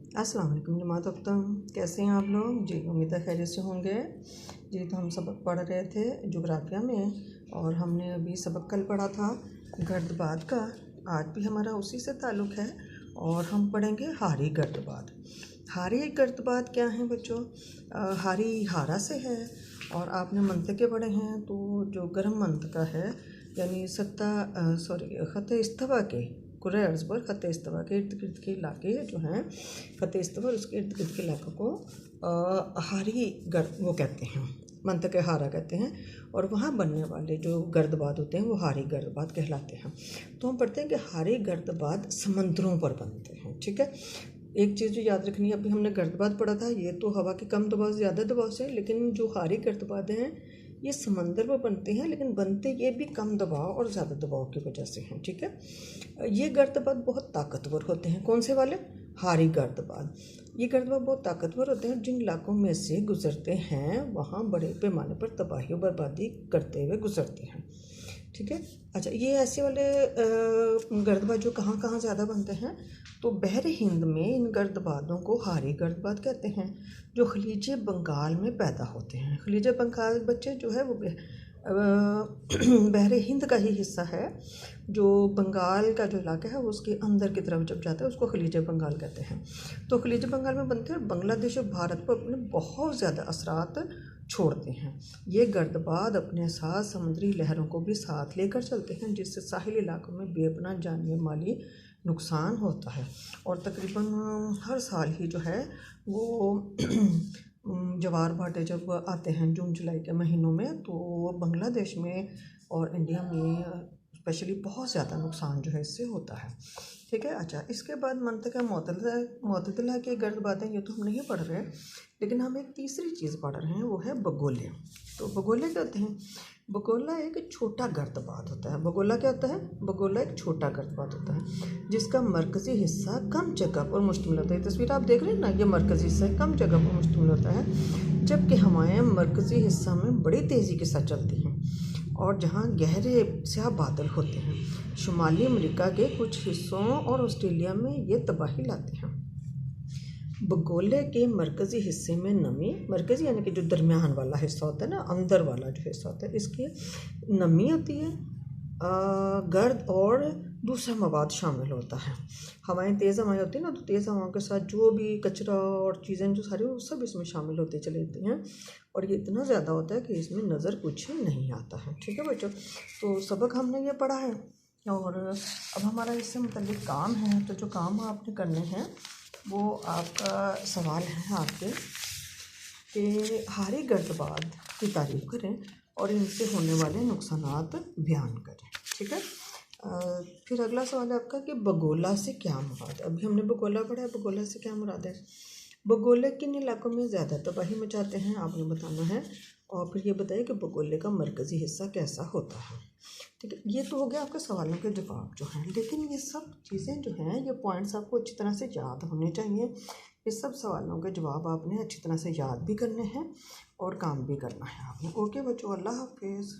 अस्सलाम वालेकुम जमात अख्तम, कैसे हैं आप लोग जी। उम्मीद है खैरियत से होंगे जी। तो हम सबक पढ़ रहे थे जोग्राफिया में और हमने अभी सबक कल पढ़ा था गर्दबाद का। आज भी हमारा उसी से ताल्लुक़ है और हम पढ़ेंगे हारी गर्दबाद। हारी गर्दबाद क्या है बच्चों? हारी हारा से है और आपने मंतके पढ़े हैं तो जो गर्म मंतका है यानी ख़त इस्तवा के कुर्रे अर्ज़ पर ख़त इस्तवा के इर्द गिर्द के इलाके जो हैं, ख़त इस्तवा और उसके इर्द गिर्द के इलाकों को हारी गर्द वो कहते हैं, मंतक़े हारा कहते हैं। और वहाँ बनने वाले जो गर्दबाद होते हैं वो हारी गर्दबाद कहलाते हैं। तो हम पढ़ते हैं कि हारी गर्दबाद समंदरों पर बनते हैं। ठीक है, एक चीज़ जो याद रखनी है, अभी हमने गर्दबाद पढ़ा था, ये तो हवा के कम दबाव से ज़्यादा दबाव से, लेकिन जो हारी गर्दबाद हैं ये समंदर में बनते हैं, लेकिन बनते ये भी कम दबाव और ज़्यादा दबाव की वजह से हैं। ठीक है, ये गर्दबाद बहुत ताकतवर होते हैं। कौन से वाले? हारी गर्दबाद। ये गर्दबाद बहुत ताकतवर होते हैं। जिन इलाकों में से गुजरते हैं वहाँ बड़े पैमाने पर तबाही और बर्बादी करते हुए गुजरते हैं। ठीक है, अच्छा, ये ऐसे वाले गर्दबाद जो कहाँ कहाँ ज़्यादा बनते हैं, तो बहरे हिंद में इन गर्दबादों को हारी गर्दबाद कहते हैं, जो खलीज बंगाल में पैदा होते हैं। खलीज बंगाल बच्चे जो है वो बहरे हिंद का ही हिस्सा है। जो बंगाल का जो इलाका है वो उसके अंदर की तरफ जब जाता है उसको खलीज बंगाल कहते हैं। तो खलीज बंगाल में बनते हैं और बांग्लादेश और भारत पर अपने बहुत ज़्यादा असरात छोड़ते हैं। ये गर्दबाद अपने साथ समुद्री लहरों को भी साथ लेकर चलते हैं, जिससे साहिल इलाकों में बेपनाह जानी माली नुकसान होता है। और तकरीबन हर साल ही जो है वो ज्वार भाटे जब आते हैं जून जुलाई के महीनों में, तो बांग्लादेश में और इंडिया में स्पेशली बहुत ज़्यादा नुकसान जो है इससे होता है। ठीक है, अच्छा, इसके बाद मंतक़ा मोतदिला के गर्दबाद हैं, ये तो हम नहीं पढ़ रहे, लेकिन हम एक तीसरी चीज़ पढ़ रहे हैं, वो है बगोले। तो बगोले क्या होते हैं? बगोला एक छोटा गर्दबाद होता है। बगोला क्या होता है? बगोला एक छोटा गर्दबाद होता है जिसका मरकज़ी हिस्सा कम जगह पर मुश्तमिल होता है। तस्वीर आप देख रहे हैं ना, ये मरकज़ी हिस्सा कम जगह पर मुश्तमिल होता है, जबकि हवाएं मरकज़ी हिस्सा में बड़ी तेज़ी के साथ चलती हैं और जहाँ गहरे स्याह बादल होते हैं। शुमाली अमेरिका के कुछ हिस्सों और ऑस्ट्रेलिया में ये तबाही लाते हैं। बगोले के मरकज़ी हिस्से में नमी, मरकज़ी यानी कि जो दरमियान वाला हिस्सा होता है ना, अंदर वाला जो हिस्सा होता है, इसकी नमी होती है, गर्द और दूसरा मवाद शामिल होता है। हवाएं तेज़ हवाएं होती हैं ना, तो तेज़ हवाओं के साथ जो भी कचरा और चीज़ें जो सारी वो सब इसमें शामिल होती चली जाती हैं और ये इतना ज़्यादा होता है कि इसमें नज़र कुछ नहीं आता है। ठीक है बच्चों, तो सबक हमने ये पढ़ा है और अब हमारा इससे मुतल्लिक़ काम है। तो जो काम आपने करने हैं वो आपका सवाल है आपके कि हारी गर्दबाद की तारीफ़ करें और इनसे होने वाले नुकसानात बयान करें। ठीक है, फिर अगला सवाल है आपका कि बगोला से क्या मुराद है। अभी हमने बगोला पढ़ा है, बगोला से क्या मुराद है? बगोले किन इलाकों में ज़्यादा तबाही मचाते हैं आपने बताना है, और फिर ये बताइए कि बगोले का मरकज़ी हिस्सा कैसा होता है। ठीक है, ये तो हो गया आपके सवालों के जवाब जो हैं, लेकिन ये सब चीज़ें जो हैं, ये पॉइंट्स आपको अच्छी तरह से याद होने चाहिए। इस सब सवालों के जवाब आपने अच्छी तरह से याद भी करने हैं और काम भी करना है आपने। ओके बच्चों, अल्लाह हाफिज़।